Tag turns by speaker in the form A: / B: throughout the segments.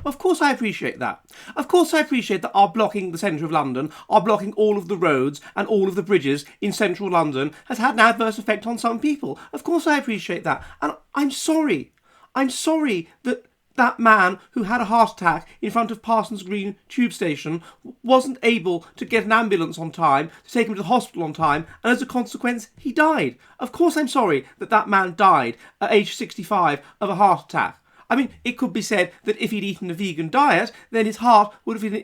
A: Of course I appreciate that. Of course I appreciate that our blocking the centre of London, our blocking all of the roads and all of the bridges in central London has had an adverse effect on some people. Of course I appreciate that. And I'm sorry. I'm sorry that that man who had a heart attack in front of Parsons Green tube station wasn't able to get an ambulance on time, to take him to the hospital on time, and as a consequence, he died. Of course I'm sorry that that man died at age 65 of a heart attack. I mean, it could be said that if he'd eaten a vegan diet, then his heart would have been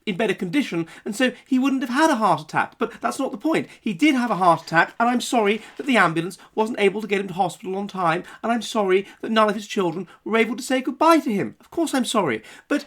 A: in better condition, and so he wouldn't have had a heart attack. But that's not the point. He did have a heart attack, and I'm sorry that the ambulance wasn't able to get him to hospital on time, and I'm sorry that none of his children were able to say goodbye to him. Of course I'm sorry. But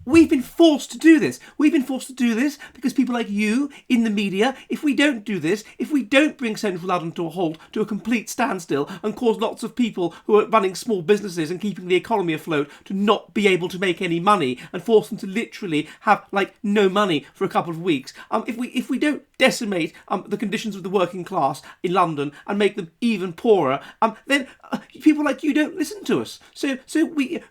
A: we've been forced to do this. We've been forced to do this because people like you in the media, if we don't do this, if we don't bring central London to a halt, to a complete standstill, and cause lots of people who are running small businesses and keeping the economy afloat to not be able to make any money and force them to literally have no money for a couple of weeks, if we don't decimate the conditions of the working class in London and make them even poorer, then people like you don't listen to us. So we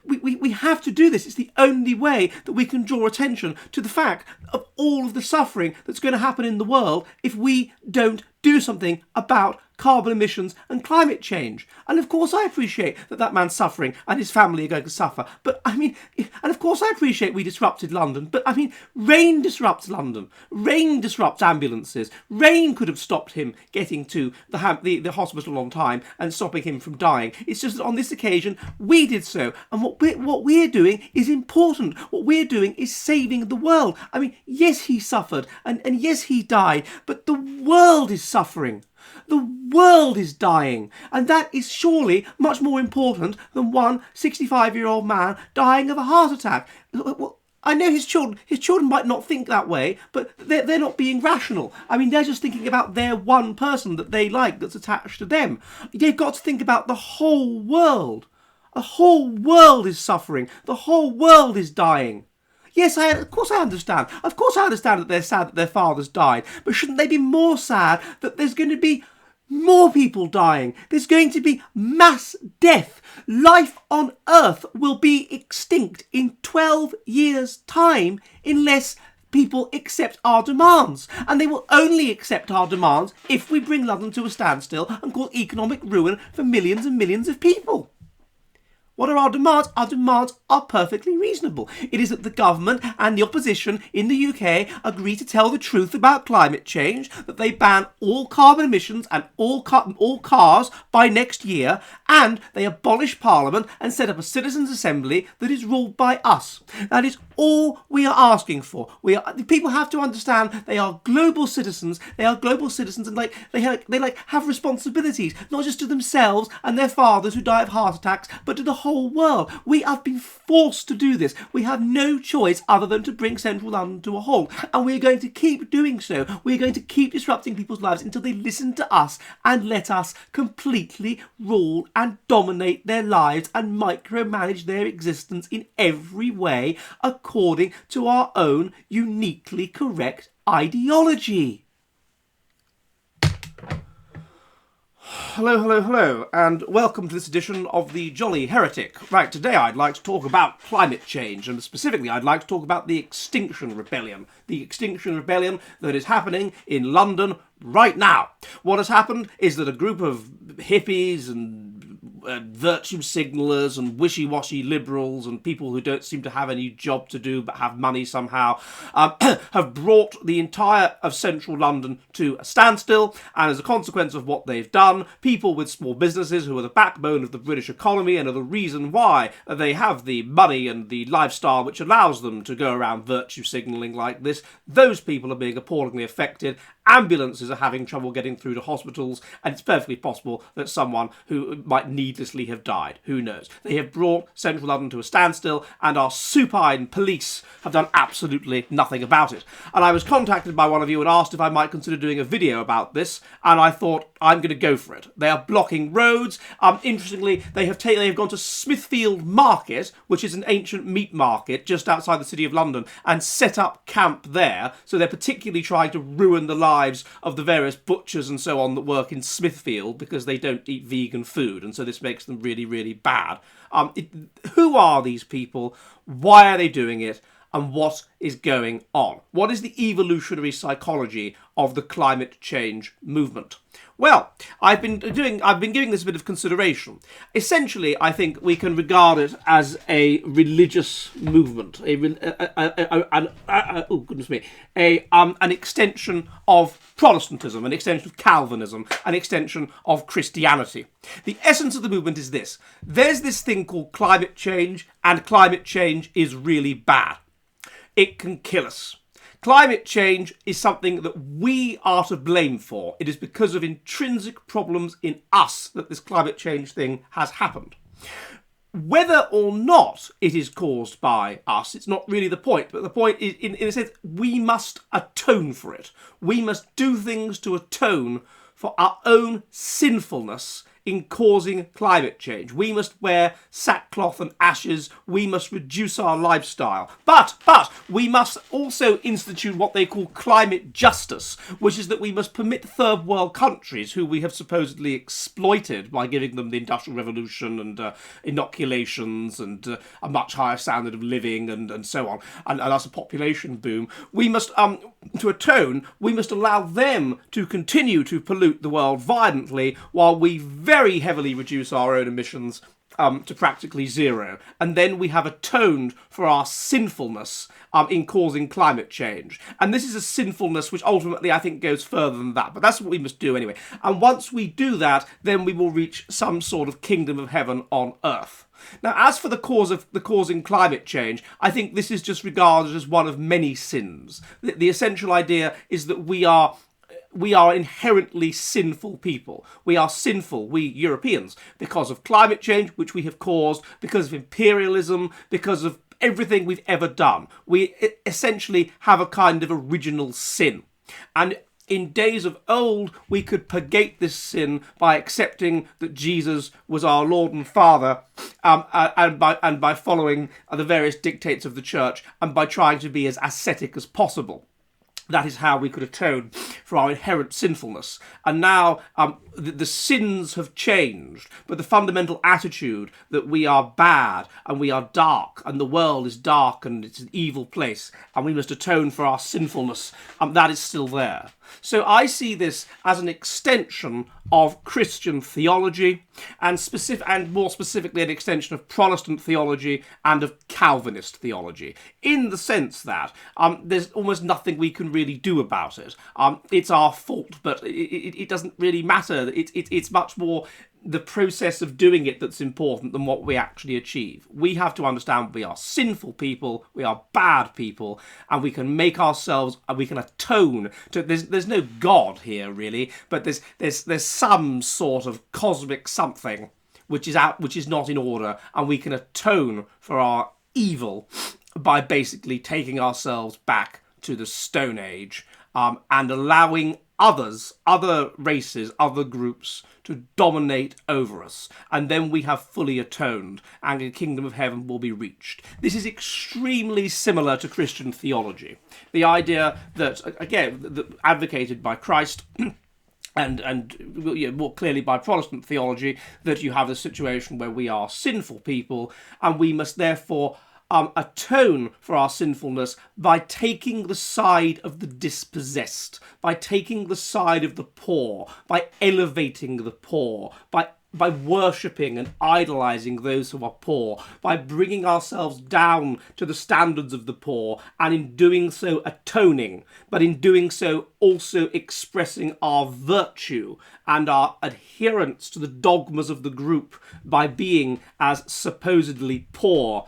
A: have to do this. It's the only way that we can draw attention to the fact of all of the suffering that's going to happen in the world if we don't do something about carbon emissions and climate change. And of course I appreciate that that man's suffering and his family are going to suffer. But I mean, and of course I appreciate we disrupted London. But I mean, rain disrupts London. Rain disrupts ambulances. Rain could have stopped him getting to the hospital on time and stopping him from dying. It's just that on this occasion we did so. And what we're doing is important. What we're doing is saving the world. I mean, yes, he suffered and yes, he died, but the world is suffering. The world is dying, and that is surely much more important than one 65-year-old man dying of a heart attack. Well, I know his children might not think that way, but they're not being rational. I mean, they're just thinking about their one person that they like that's attached to them. They've got to think about the whole world. The whole world is suffering. The whole world is dying. Yes, of course I understand. Of course I understand that they're sad that their fathers died. But shouldn't they be more sad that there's going to be more people dying? There's going to be mass death. Life on Earth will be extinct in 12 years' time unless people accept our demands. And they will only accept our demands if we bring London to a standstill and cause economic ruin for millions and millions of people. What are our demands? Our demands are perfectly reasonable. It is that the government and the opposition in the UK agree to tell the truth about climate change, that they ban all carbon emissions and all cars by next year, and they abolish Parliament and set up a citizens' assembly that is ruled by us. That is all we are asking for. People have to understand they are global citizens. They are global citizens, and they have responsibilities, not just to themselves and their fathers who die of heart attacks, but to the whole world. We have been forced to do this. We have no choice other than to bring central London to a halt, and we're going to keep doing so. We're going to keep disrupting people's lives until they listen to us and let us completely rule and dominate their lives and micromanage their existence in every way according to our own uniquely correct ideology. Hello, and welcome to this edition of the Jolly Heretic. Right, today I'd like to talk about climate change, and specifically I'd like to talk about the Extinction Rebellion. The Extinction Rebellion that is happening in London right now. What has happened is that a group of hippies and virtue signalers and wishy-washy liberals and people who don't seem to have any job to do but have money somehow have brought the entire of central London to a standstill, and as a consequence of what they've done, people with small businesses who are the backbone of the British economy and are the reason why they have the money and the lifestyle which allows them to go around virtue signalling like this, those people are being appallingly affected. Ambulances are having trouble getting through to hospitals, and it's perfectly possible that someone who might needlessly have died. Who knows? They have brought central London to a standstill, and our supine police have done absolutely nothing about it. And I was contacted by one of you and asked if I might consider doing a video about this, and I thought, I'm going to go for it. They are blocking roads. Interestingly, they have gone to Smithfield Market, which is an ancient meat market just outside the city of London, and set up camp there. So they're particularly trying to ruin the lives lives of the various butchers and so on that work in Smithfield because they don't eat vegan food, and so this makes them really, really bad. Who are these people? Why are they doing it? And what is going on? What is the evolutionary psychology of the climate change movement? Well, I've been giving this a bit of consideration. Essentially, I think we can regard it as a religious movement, an extension of Protestantism, an extension of Calvinism, an extension of Christianity. The essence of the movement is this: there's this thing called climate change, and climate change is really bad. It can kill us. Climate change is something that we are to blame for. It is because of intrinsic problems in us that this climate change thing has happened. Whether or not it is caused by us, it's not really the point. But the point is, in a sense, we must atone for it. We must do things to atone for our own sinfulness in causing climate change. We must wear sackcloth and ashes. We must reduce our lifestyle. But we must also institute what they call climate justice, which is that we must permit third world countries, who we have supposedly exploited by giving them the Industrial Revolution and inoculations and a much higher standard of living and so on, and thus a population boom. We must, to atone, we must allow them to continue to pollute the world violently while we very heavily reduce our own emissions to practically zero. And then we have atoned for our sinfulness in causing climate change. And this is a sinfulness which ultimately I think goes further than that. But that's what we must do anyway. And once we do that, then we will reach some sort of kingdom of heaven on earth. Now, as for the causing climate change, I think this is just regarded as one of many sins. The essential idea is that we are inherently sinful people. We are sinful, we Europeans, because of climate change, which we have caused, because of imperialism, because of everything we've ever done. We essentially have a kind of original sin. And in days of old, we could purgate this sin by accepting that Jesus was our Lord and Father, and by following the various dictates of the church, and by trying to be as ascetic as possible. That is how we could atone for our inherent sinfulness. And now the sins have changed, but the fundamental attitude that we are bad and we are dark and the world is dark and it's an evil place and we must atone for our sinfulness, that is still there. So I see this as an extension of Christian theology and more specifically an extension of Protestant theology and of Calvinist theology, in the sense that there's almost nothing we can really do about it. It's our fault, but it doesn't really matter. It's much more the process of doing it that's important than what we actually achieve. We have to understand we are sinful people, we are bad people, and we can make ourselves, and we can atone to. There's no God here really, but there's some sort of cosmic something which is not in order, and we can atone for our evil by basically taking ourselves back to the Stone Age and allowing other races, other groups to dominate over us. And then we have fully atoned and the kingdom of heaven will be reached. This is extremely similar to Christian theology. The idea that, again, advocated by Christ and more clearly by Protestant theology, that you have a situation where we are sinful people and we must therefore atone for our sinfulness by taking the side of the dispossessed, by taking the side of the poor, by elevating the poor, by worshipping and idolising those who are poor, by bringing ourselves down to the standards of the poor, and in doing so atoning, but in doing so also expressing our virtue and our adherence to the dogmas of the group by being as supposedly poor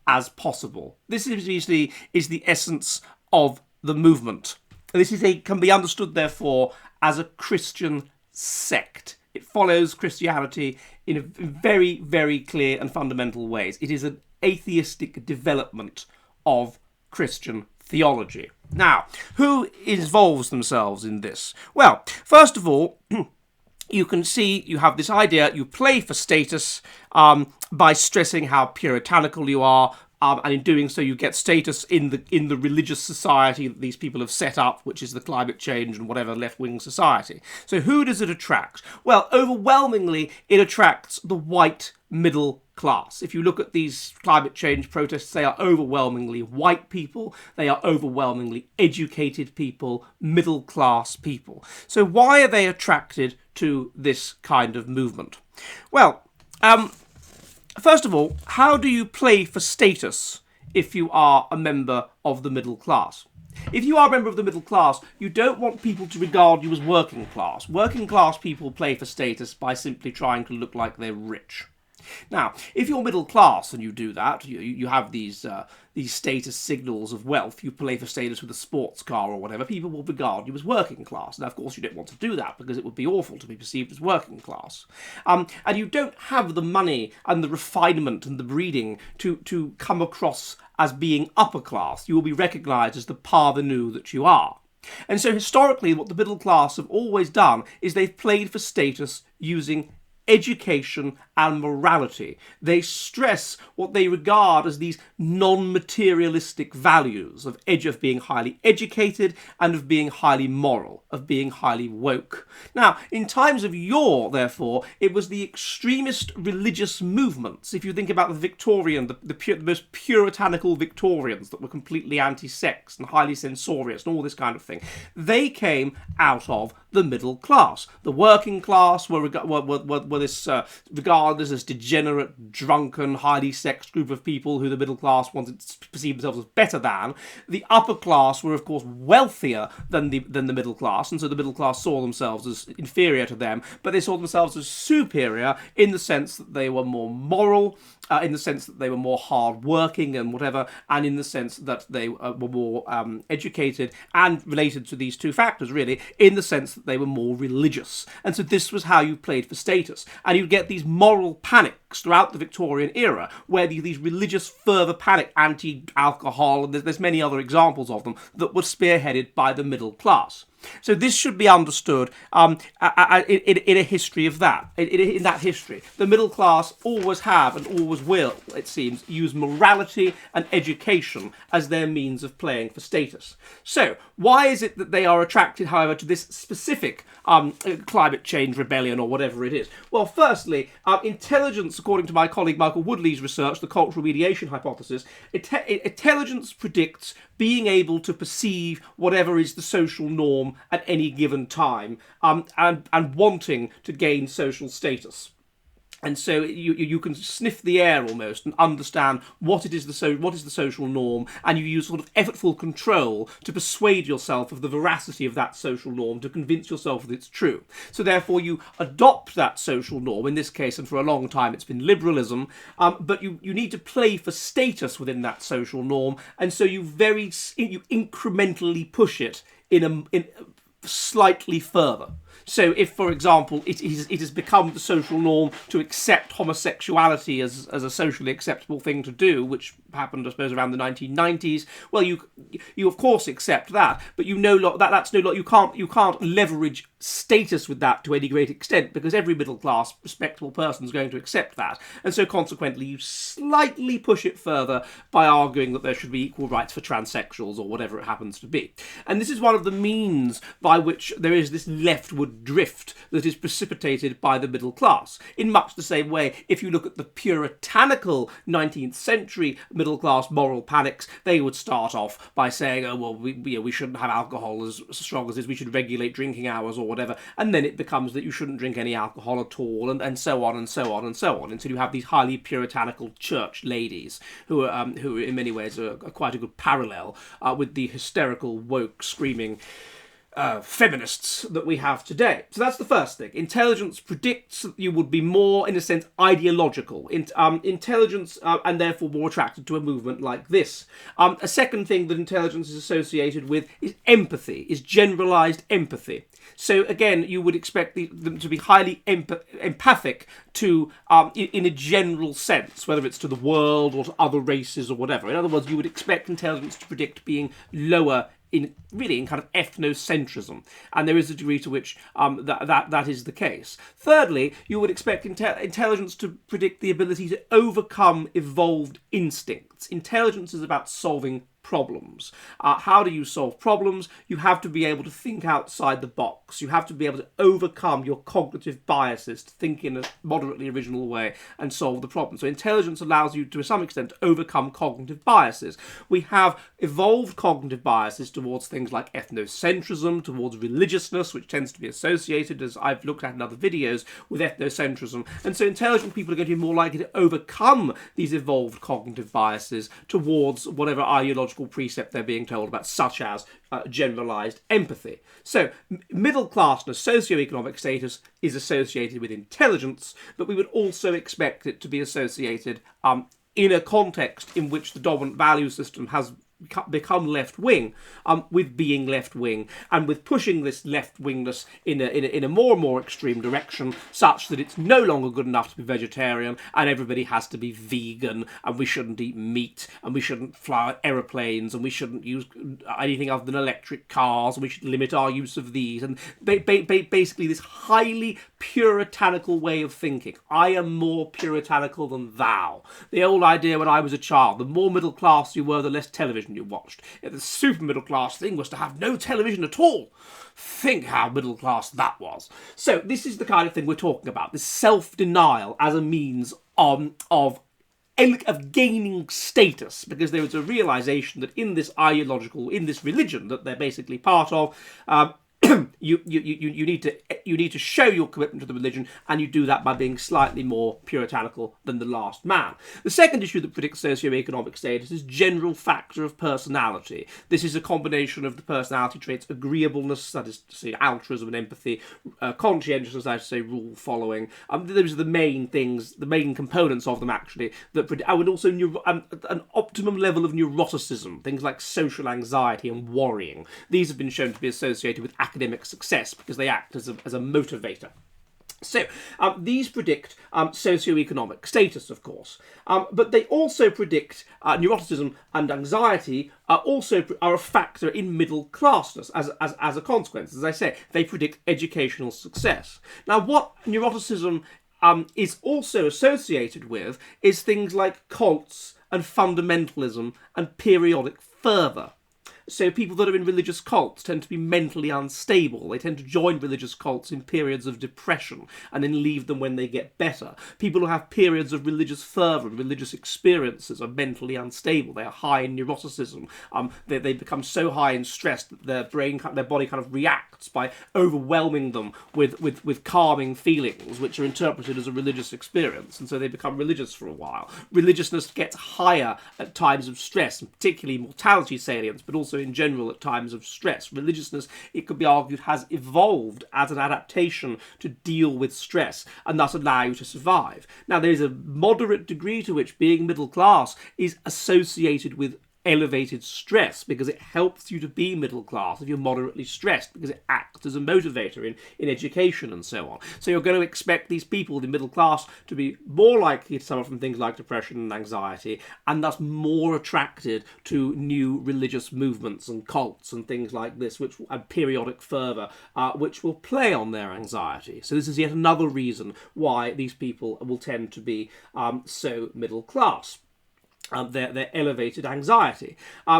A: as possible. This is the essence of the movement. This can be understood, therefore, as a Christian sect. It follows Christianity in very, very clear and fundamental ways. It is an atheistic development of Christian theology. Now, who involves themselves in this? Well, first of all, you can see you have this idea, you play for status by stressing how puritanical you are, and in doing so you get status in the religious society that these people have set up, which is the climate change and whatever left-wing society. So who does it attract? Well, overwhelmingly it attracts the white middle class. If you look at these climate change protests, they are overwhelmingly white people, they are overwhelmingly educated people, middle class people. So why are they attracted to this kind of movement? Well, first of all, how do you play for status if you are a member of the middle class? If you are a member of the middle class, you don't want people to regard you as working class. Working class people play for status by simply trying to look like they're rich. Now, if you're middle class and you do that, you have these status signals of wealth, you play for status with a sports car or whatever, people will regard you as working class. Now, of course, you don't want to do that because it would be awful to be perceived as working class. And you don't have the money and the refinement and the breeding to come across as being upper class. You will be recognised as the parvenu that you are. And so historically, what the middle class have always done is they've played for status using education and morality. They stress what they regard as these non-materialistic values of being highly educated and of being highly moral, of being highly woke. Now, in times of yore, therefore, it was the extremist religious movements. If you think about the Victorian, the most puritanical Victorians that were completely anti-sex and highly censorious and all this kind of thing, they came out of the middle class. The working class were this regarded as degenerate, drunken, highly sexed group of people who the middle class wanted to perceive themselves as better than. The upper class were, of course, wealthier than the middle class, and so the middle class saw themselves as inferior to them, but they saw themselves as superior in the sense that they were more moral, in the sense that they were more hard-working and whatever, and in the sense that they were more educated, and related to these two factors, really, in the sense that they were more religious. And so this was how you played for status. And you get these moral panics throughout the Victorian era, where these religious fervour panic, anti-alcohol, and there's many other examples of them, that were spearheaded by the middle class. So this should be understood in a history of that. In that history, the middle class always have and always will, it seems, use morality and education as their means of playing for status. So why is it that they are attracted, however, to this specific climate change rebellion or whatever it is? Well, firstly, intelligence, according to my colleague Michael Woodley's research, the cultural mediation hypothesis, intelligence predicts being able to perceive whatever is the social norm at any given time, and wanting to gain social status. And so you can sniff the air almost and understand what is the social norm, and you use sort of effortful control to persuade yourself of the veracity of that social norm, to convince yourself that it's true. So therefore you adopt that social norm, in this case, and for a long time it's been liberalism, but you need to play for status within that social norm, and so you incrementally push it in slightly further. So if, for example, it has become the social norm to accept homosexuality as a socially acceptable thing to do, which happened, I suppose, around the 1990s, well, you of course accept that, but you can't leverage status with that to any great extent, because every middle class respectable person is going to accept that, and so consequently you slightly push it further by arguing that there should be equal rights for transsexuals or whatever it happens to be. And this is one of the means by which there is this leftward drift that is precipitated by the middle class. In much the same way, if you look at the puritanical 19th century middle class moral panics, they would start off by saying, oh, well, we shouldn't have alcohol as strong as this, we should regulate drinking hours or whatever, and then it becomes that you shouldn't drink any alcohol at all, and so on and so on and so on, until you have these highly puritanical church ladies who in many ways are quite a good parallel with the hysterical, woke, screaming feminists that we have today. So that's the first thing. Intelligence predicts that you would be more, in a sense, ideological. Intelligence, and therefore more attracted to a movement like this. A second thing that intelligence is associated with is empathy, is generalised empathy. So again, you would expect them to be highly empathic to, in a general sense, whether it's to the world or to other races or whatever. In other words, you would expect intelligence to predict being lower in kind of ethnocentrism, and there is a degree to which that is the case. Thirdly, you would expect intelligence to predict the ability to overcome evolved instincts. Intelligence is about solving problems. How do you solve problems? You have to be able to think outside the box. You have to be able to overcome your cognitive biases to think in a moderately original way and solve the problem. So intelligence allows you to some extent to overcome cognitive biases. We have evolved cognitive biases towards things like ethnocentrism, towards religiousness, which tends to be associated, as I've looked at in other videos, with ethnocentrism. And so intelligent people are going to be more likely to overcome these evolved cognitive biases towards whatever ideological precept they're being told about, such as generalized empathy. So middle-classness, socioeconomic status, is associated with intelligence, but we would also expect it to be associated in a context in which the dominant value system has become left-wing, with being left-wing, and with pushing this left-wingness in a more and more extreme direction, such that it's no longer good enough to be vegetarian, and everybody has to be vegan, and we shouldn't eat meat, and we shouldn't fly aeroplanes, and we shouldn't use anything other than electric cars, and we should limit our use of these, and basically this highly puritanical way of thinking. I am more puritanical than thou. The old idea when I was a child, the more middle class you were, the less television you watched. The super middle class thing was to have no television at all. Think how middle class that was. So this is the kind of thing we're talking about, this self-denial as a means of gaining status, because there is a realization that in this religion that they're basically part of, you need to show your commitment to the religion, and you do that by being slightly more puritanical than the last man. The second issue that predicts socioeconomic status is general factor of personality. This is a combination of the personality traits agreeableness, that is to say altruism and empathy, conscientiousness, that is to say rule following. Those are the main things, the main components of them actually. And also an optimum level of neuroticism, things like social anxiety and worrying. These have been shown to be associated with academic success because they act as a motivator. So these predict socioeconomic status, of course, but they also predict neuroticism and anxiety are a factor in middle classness as a consequence. As I say, they predict educational success. Now, what neuroticism is also associated with is things like cults and fundamentalism and periodic fervour. So people that are in religious cults tend to be mentally unstable. They tend to join religious cults in periods of depression and then leave them when they get better. People who have periods of religious fervour and religious experiences are mentally unstable. They are high in neuroticism. They become so high in stress that their body kind of reacts by overwhelming them with calming feelings, which are interpreted as a religious experience, and so they become religious for a while. Religiousness gets higher at times of stress, and particularly mortality salience, but also in general at times of stress. Religiousness, it could be argued, has evolved as an adaptation to deal with stress and thus allow you to survive. Now, there's a moderate degree to which being middle class is associated with elevated stress, because it helps you to be middle class if you're moderately stressed, because it acts as a motivator in education and so on. So you're going to expect these people, the middle class, to be more likely to suffer from things like depression and anxiety, and thus more attracted to new religious movements and cults and things like this, which and periodic fervour, which will play on their anxiety. So this is yet another reason why these people will tend to be so middle class. Their elevated anxiety.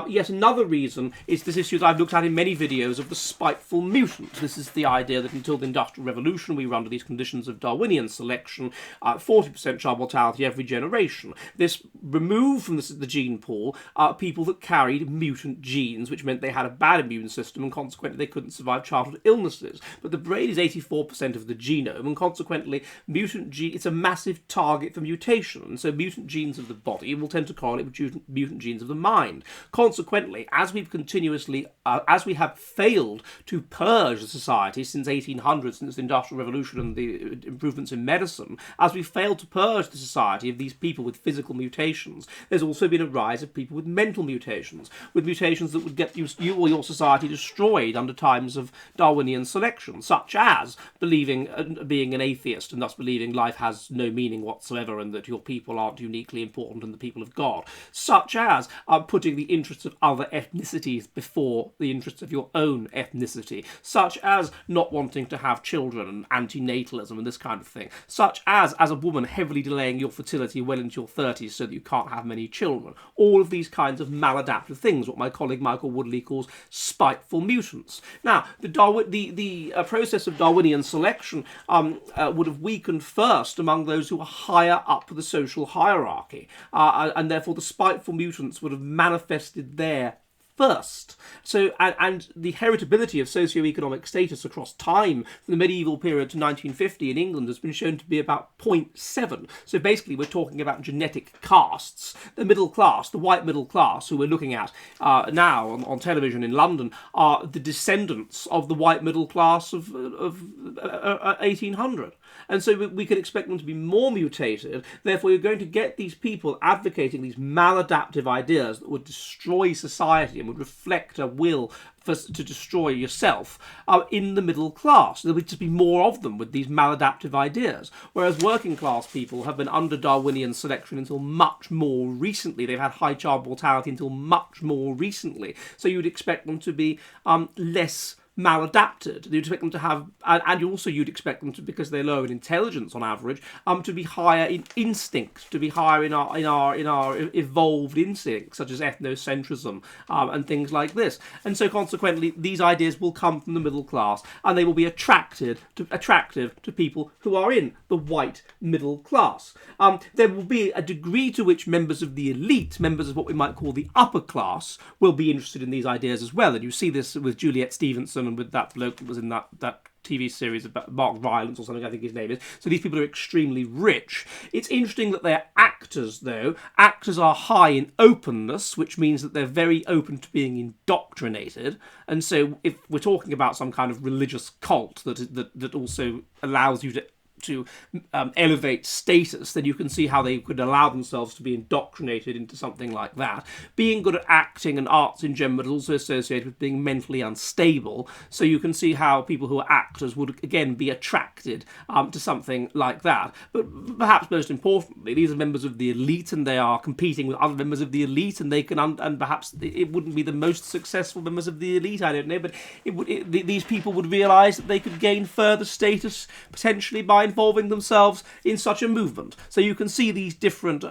A: Yet another reason is this issue that I've looked at in many videos of the spiteful mutant. This is the idea that until the Industrial Revolution we were under these conditions of Darwinian selection, 40% child mortality every generation. This removed from the gene pool people that carried mutant genes, which meant they had a bad immune system and consequently they couldn't survive childhood illnesses. But the brain is 84% of the genome, and consequently it's a massive target for mutation, and so mutant genes of the body will tend to correlate with mutant genes of the mind. Consequently, as we have failed to purge the society since 1800, since the Industrial Revolution and the improvements in medicine, as we failed to purge the society of these people with physical mutations, there's also been a rise of people with mental mutations, with mutations that would get you or your society destroyed under times of Darwinian selection, such as being an atheist and thus believing life has no meaning whatsoever and that your people aren't uniquely important and the people of God. God, such as putting the interests of other ethnicities before the interests of your own ethnicity, such as not wanting to have children and antinatalism and this kind of thing, such as a woman, heavily delaying your fertility well into your 30s so that you can't have many children. All of these kinds of maladaptive things, what my colleague Michael Woodley calls spiteful mutants. Now, the process of Darwinian selection would have weakened first among those who are higher up the social hierarchy, and therefore the spiteful mutants would have manifested there first. So, and the heritability of socioeconomic status across time from the medieval period to 1950 in England has been shown to be about 0.7. So basically we're talking about genetic castes. The middle class, the white middle class, who we're looking at now on television in London, are the descendants of the white middle class of 1800. And so we could expect them to be more mutated. Therefore, you're going to get these people advocating these maladaptive ideas that would destroy society and would reflect a will to destroy yourself in the middle class. There would just be more of them with these maladaptive ideas. Whereas working class people have been under Darwinian selection until much more recently. They've had high child mortality until much more recently. So you would expect them to be less maladapted. You'd expect them to have, and you'd expect them to, because they're lower in intelligence on average, to be higher in instinct, to be higher in our evolved instincts, such as ethnocentrism and things like this. And so consequently, these ideas will come from the middle class, and they will be attractive to people who are in the white middle class. There will be a degree to which members of the elite, members of what we might call the upper class, will be interested in these ideas as well. And you see this with Juliet Stevenson and with that bloke that was in that TV series about Mark Rylance or something, I think his name is. So these people are extremely rich. It's interesting that they're actors, though. Actors are high in openness, which means that they're very open to being indoctrinated. And so if we're talking about some kind of religious cult that also allows you to elevate status, then you can see how they could allow themselves to be indoctrinated into something like that. Being good at acting and arts in general is also associated with being mentally unstable, so you can see how people who are actors would again be attracted to something like that. But perhaps most importantly, these are members of the elite, and they are competing with other members of the elite, and they can and perhaps it wouldn't be the most successful members of the elite, I don't know, but these people would realise that they could gain further status potentially by involving themselves in such a movement. So you can see these different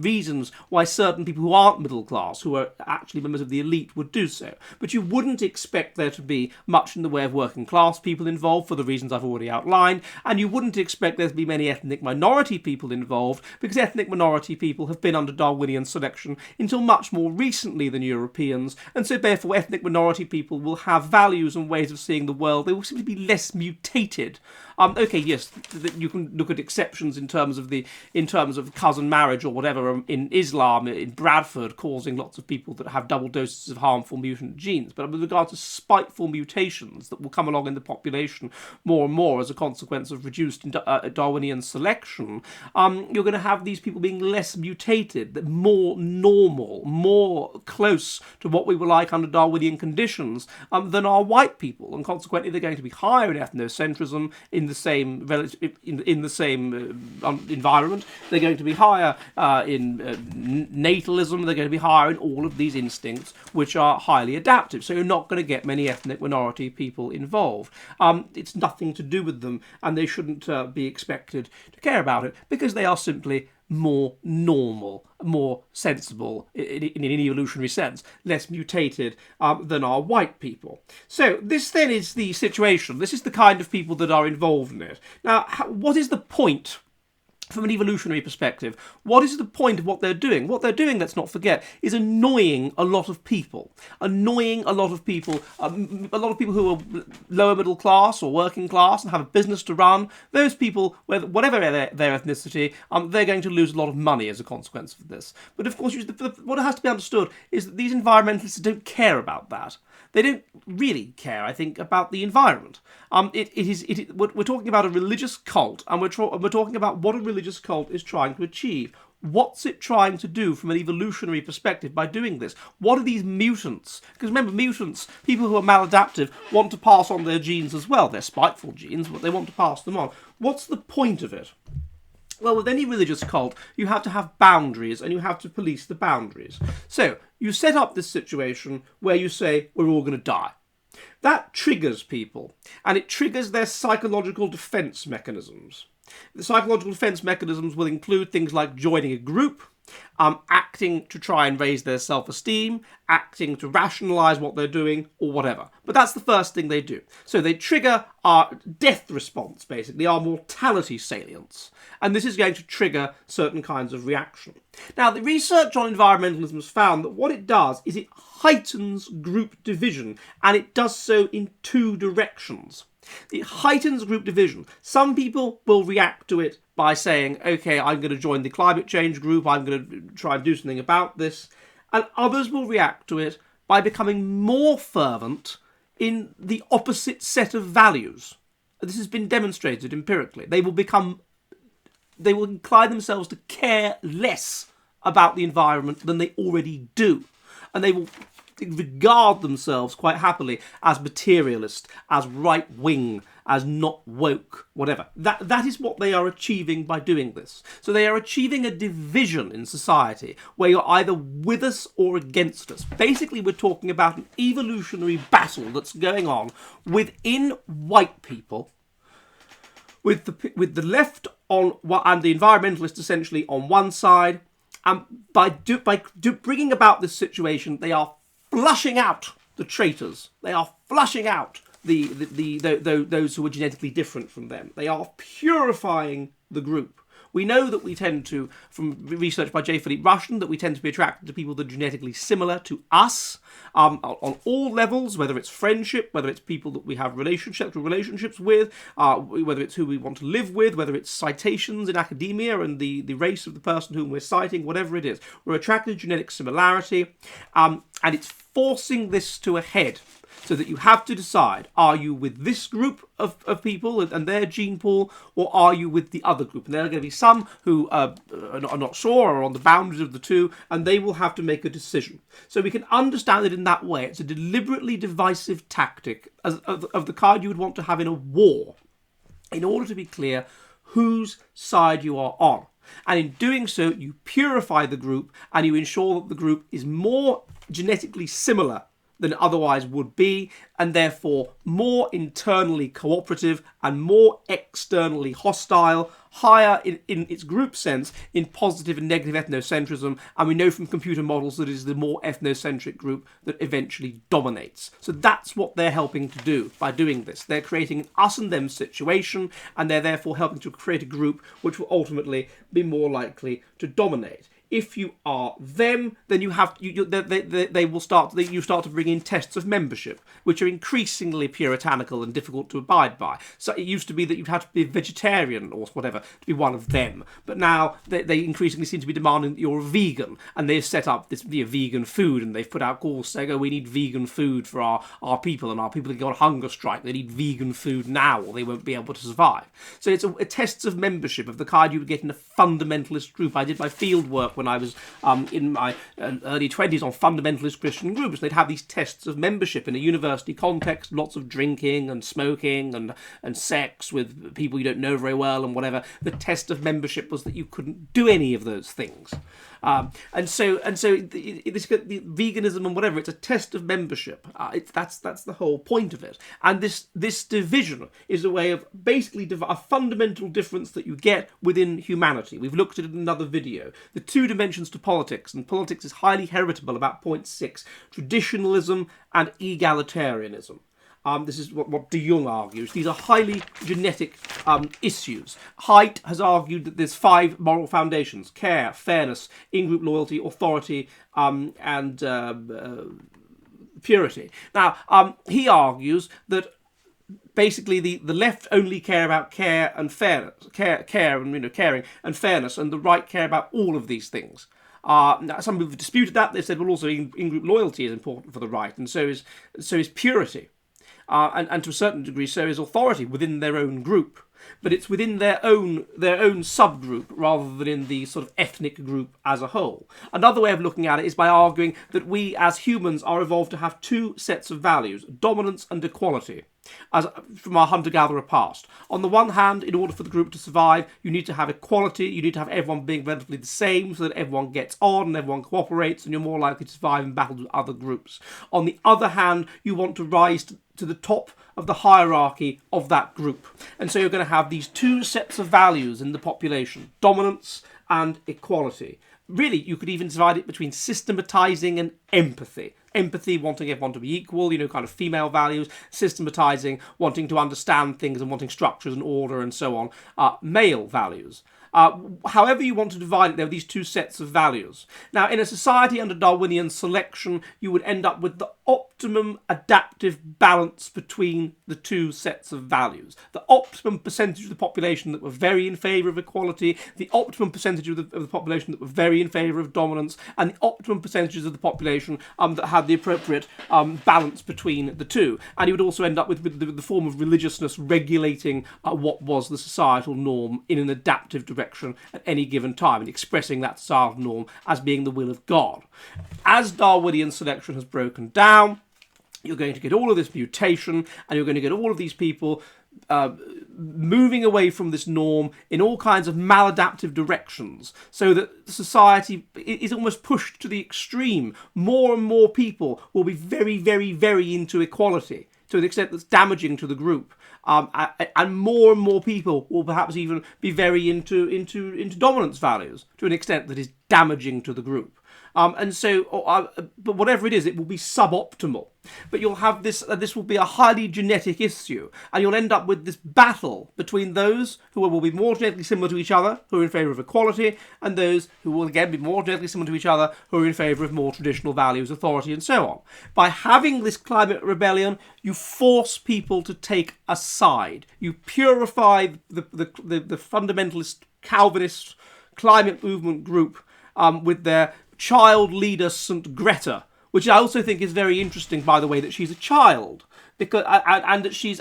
A: reasons why certain people who aren't middle class, who are actually members of the elite, would do so. But you wouldn't expect there to be much in the way of working class people involved for the reasons I've already outlined, and you wouldn't expect there to be many ethnic minority people involved, because ethnic minority people have been under Darwinian selection until much more recently than Europeans, and so therefore ethnic minority people will have values and ways of seeing the world. They will simply be less mutated. Okay, yes, you can look at exceptions in terms of cousin marriage or whatever in Islam, in Bradford, causing lots of people that have double doses of harmful mutant genes. But with regard to spiteful mutations that will come along in the population more and more as a consequence of reduced Darwinian selection, you're going to have these people being less mutated, more normal, more close to what we were like under Darwinian conditions than are white people, and consequently they're going to be higher in ethnocentrism, in the same environment. They're going to be higher in natalism. They're going to be higher in all of these instincts, which are highly adaptive. So you're not going to get many ethnic minority people involved. It's nothing to do with them, and they shouldn't be expected to care about it, because they are simply more normal, more sensible in an evolutionary sense, less mutated than are white people. So this then is the situation. This is the kind of people that are involved in it. Now, what is the point? From an evolutionary perspective, what is the point of what they're doing? What they're doing, let's not forget, is annoying a lot of people. Annoying a lot of people who are lower middle class or working class and have a business to run. Those people, whatever their ethnicity, they're going to lose a lot of money as a consequence of this. But of course, what has to be understood is that these environmentalists don't care about that. They don't really care, I think, about the environment. We're talking about a religious cult, and we're talking about what a religious cult is trying to achieve. What's it trying to do from an evolutionary perspective by doing this? What are these mutants? Because remember, mutants, people who are maladaptive, want to pass on their genes as well. They're spiteful genes, but they want to pass them on. What's the point of it? Well, with any religious cult, you have to have boundaries and you have to police the boundaries. So you set up this situation where you say, we're all going to die. That triggers people, and it triggers their psychological defense mechanisms. The psychological defense mechanisms will include things like joining a group, acting to try and raise their self-esteem, acting to rationalise what they're doing, or whatever. But that's the first thing they do. So they trigger our death response, basically, our mortality salience. And this is going to trigger certain kinds of reaction. Now, the research on environmentalism has found that what it does is it heightens group division, and it does so in two directions. It heightens group division. Some people will react to it by saying, okay, I'm going to join the climate change group, I'm going to try and do something about this. And others will react to it by becoming more fervent in the opposite set of values. This has been demonstrated empirically. They will incline themselves to care less about the environment than they already do. And they will regard themselves quite happily as materialist, as right-wing, as not woke, whatever. That is what they are achieving by doing this. So they are achieving a division in society where you're either with us or against us. Basically, we're talking about an evolutionary battle that's going on within white people, with the left on and the environmentalists essentially on one side, and by bringing about this situation, they are flushing out the traitors. They are flushing out those who are genetically different from them. They are purifying the group. We know that we tend to, from research by Philippe Rushton, that we tend to be attracted to people that are genetically similar to us on all levels, whether it's friendship, whether it's people that we have relationships with, whether it's who we want to live with, whether it's citations in academia and the race of the person whom we're citing, whatever it is. We're attracted to genetic similarity, and it's forcing this to a head. So that you have to decide, are you with this group of people and their gene pool, or are you with the other group? And there are going to be some who are not sure, or are on the boundaries of the two, and they will have to make a decision. So we can understand it in that way. It's a deliberately divisive tactic of the kind you would want to have in a war, in order to be clear whose side you are on. And in doing so, you purify the group, and you ensure that the group is more genetically similar than it otherwise would be, and therefore more internally cooperative and more externally hostile, higher in its group sense in positive and negative ethnocentrism, and we know from computer models that it is the more ethnocentric group that eventually dominates. So that's what they're helping to do by doing this. They're creating an us and them situation, and they're therefore helping to create a group which will ultimately be more likely to dominate. If you are them, then you start to bring in tests of membership, which are increasingly puritanical and difficult to abide by. So it used to be that you'd have to be a vegetarian or whatever to be one of them, but now they increasingly seem to be demanding that you're a vegan, and they've set up this vegan food, and they've put out calls saying, oh, we need vegan food for our people, and our people can go on hunger strike. They need vegan food now, or they won't be able to survive. So it's a tests of membership of the kind you would get in a fundamentalist group. I did my field work when I was in my early 20s on fundamentalist Christian groups. They'd have these tests of membership in a university context, lots of drinking and smoking and sex with people you don't know very well and whatever. The test of membership was that you couldn't do any of those things. And so the veganism and whatever, it's a test of membership. That's the whole point of it. And this division is a way of basically a fundamental difference that you get within humanity. We've looked at it in another video. The two dimensions to politics, and politics is highly heritable about point 6, traditionalism and egalitarianism. This is what de Jong argues. These are highly genetic issues. Haidt has argued that there's 5 moral foundations: care, fairness, in-group loyalty, authority, and purity. Now, he argues that basically the left only care about care and fairness, caring and fairness, and the right care about all of these things. Now, some people have disputed that. They've said, well, also in-group loyalty is important for the right, and so is purity. And to a certain degree, so is authority within their own group. but it's within their own subgroup rather than in the sort of ethnic group as a whole. Another way of looking at it is by arguing that we as humans are evolved to have two sets of values, dominance and equality, as from our hunter-gatherer past. On the one hand, in order for the group to survive, you need to have equality, you need to have everyone being relatively the same so that everyone gets on and everyone cooperates and you're more likely to survive in battles with other groups. On the other hand, you want to rise to the top of the hierarchy of that group. And so you're going to have these two sets of values in the population, dominance and equality. Really, you could even divide it between systematizing and empathy. Empathy, wanting everyone to be equal, kind of female values. Systematizing, wanting to understand things and wanting structures and order and so on. Male values. However you want to divide it, there are these two sets of values. Now, in a society under Darwinian selection, you would end up with the optimum adaptive balance between the two sets of values. The optimum percentage of the population that were very in favour of equality, the optimum percentage of the population that were very in favour of dominance, and the optimum percentages of the population that had the appropriate balance between the two. And you would also end up with the form of religiousness regulating what was the societal norm in an adaptive direction at any given time, and expressing that societal norm as being the will of God. As Darwinian selection has broken down, you're going to get all of this mutation, and you're going to get all of these people moving away from this norm in all kinds of maladaptive directions, so that society is almost pushed to the extreme. More and more people will be very, very, very into equality, to an extent that's damaging to the group. And more people will perhaps even be very into dominance values to an extent that is damaging to the group. But whatever it is, it will be suboptimal. But you'll have this will be a highly genetic issue, and you'll end up with this battle between those who will be more genetically similar to each other, who are in favour of equality, and those who will again be more genetically similar to each other, who are in favour of more traditional values, authority, and so on. By having this climate rebellion, you force people to take a side. You purify the fundamentalist Calvinist climate movement group with their child leader St. Greta, which I also think is very interesting, by the way, that she's a child, because and that she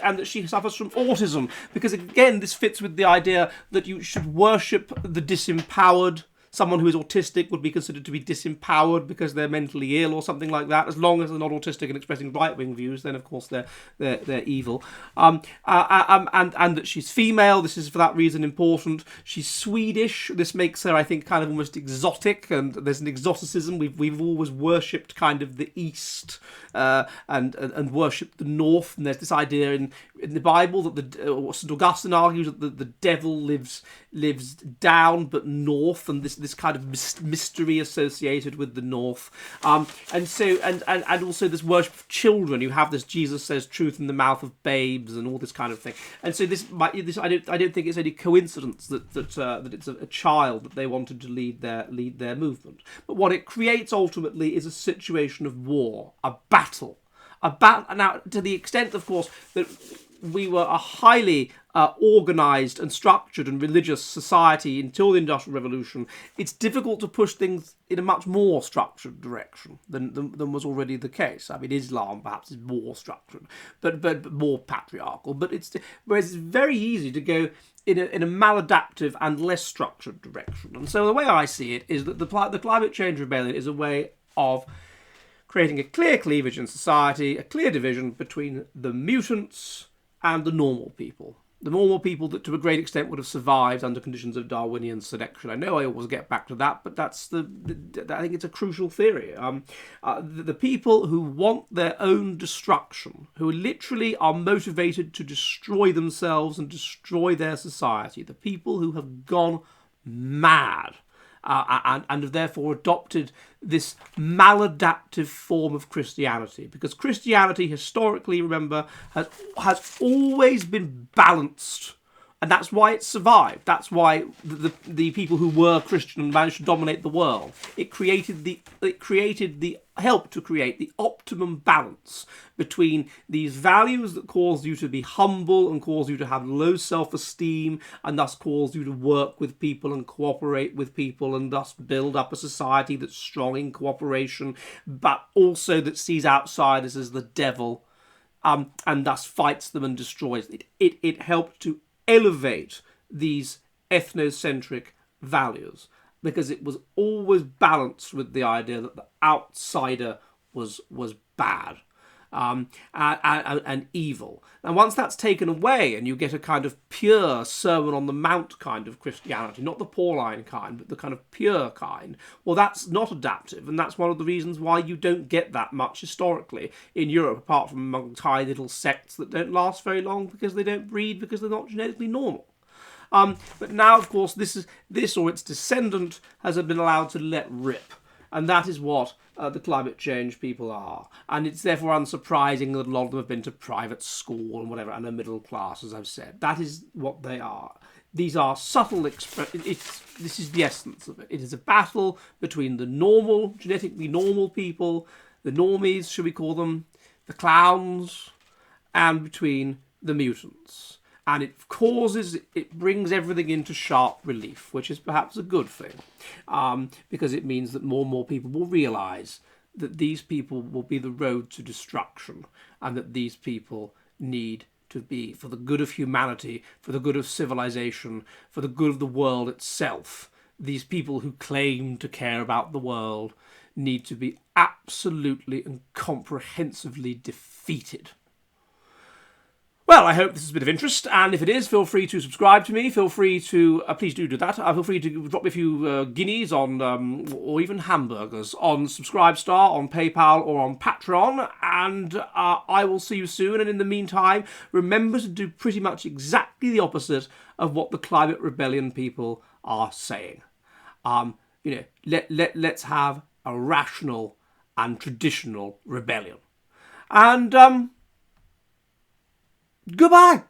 A: suffers from autism, because again this fits with the idea that you should worship the disempowered. Someone who is autistic would be considered to be disempowered because they're mentally ill or something like that. As long as they're not autistic and expressing right-wing views, then of course they're evil. And that she's female. This is for that reason important. She's Swedish. This makes her, I think, kind of almost exotic. And there's an exoticism. We've always worshipped kind of the East and worshipped the North. And there's this idea in the Bible that St. Augustine argues that the devil lives down but north, and this kind of mystery associated with the North, and also this worship of children. You have this Jesus says truth in the mouth of babes and all this kind of thing. And so I don't think it's any coincidence that it's a child that they wanted to lead their movement. But what it creates ultimately is a situation of war, a battle. Now, to the extent, of course, that we were a highly organised and structured and religious society until the Industrial Revolution, it's difficult to push things in a much more structured direction than was already the case. I mean, Islam perhaps is more structured, but more patriarchal. Whereas it's very easy to go in a maladaptive and less structured direction. And so the way I see it is that the climate change rebellion is a way of creating a clear cleavage in society, a clear division between the mutants and the normal people. The normal people that to a great extent would have survived under conditions of Darwinian selection. I know I always get back to that, but that's I think it's a crucial theory. The people who want their own destruction, who literally are motivated to destroy themselves and destroy their society, the people who have gone mad, and have therefore adopted this maladaptive form of Christianity. Because Christianity, historically, remember, has always been balanced. And that's why it survived. That's why the people who were Christian managed to dominate the world. It helped to create the optimum balance between these values that cause you to be humble and cause you to have low self-esteem and thus cause you to work with people and cooperate with people and thus build up a society that's strong in cooperation, but also that sees outsiders as the devil and thus fights them and destroys. It helped to elevate these ethnocentric values, because it was always balanced with the idea that the outsider was bad and evil. And once that's taken away and you get a kind of pure Sermon on the Mount kind of Christianity, not the Pauline kind, but the kind of pure kind, well, that's not adaptive, and that's one of the reasons why you don't get that much historically in Europe, apart from among tiny little sects that don't last very long because they don't breed, because they're not genetically normal. But now, of course, this or its descendant has been allowed to let rip. And that is what the climate change people are. And it's therefore unsurprising that a lot of them have been to private school and whatever, and are middle class, as I've said. That is what they are. These are subtle this is the essence of it. It is a battle between the normal, genetically normal people, the normies, should we call them, the clowns, and between the mutants. And it brings everything into sharp relief, which is perhaps a good thing, because it means that more and more people will realise that these people will be the road to destruction, and that these people need to be, for the good of humanity, for the good of civilization, for the good of the world itself, these people who claim to care about the world need to be absolutely and comprehensively defeated. Well, I hope this is a bit of interest, and if it is, feel free to subscribe to me. Feel free to, please do that. Feel free to drop me a few guineas on, or even hamburgers, on Subscribestar, on PayPal, or on Patreon, and I will see you soon. And in the meantime, remember to do pretty much exactly the opposite of what the climate rebellion people are saying. Let's have a rational and traditional rebellion. And goodbye.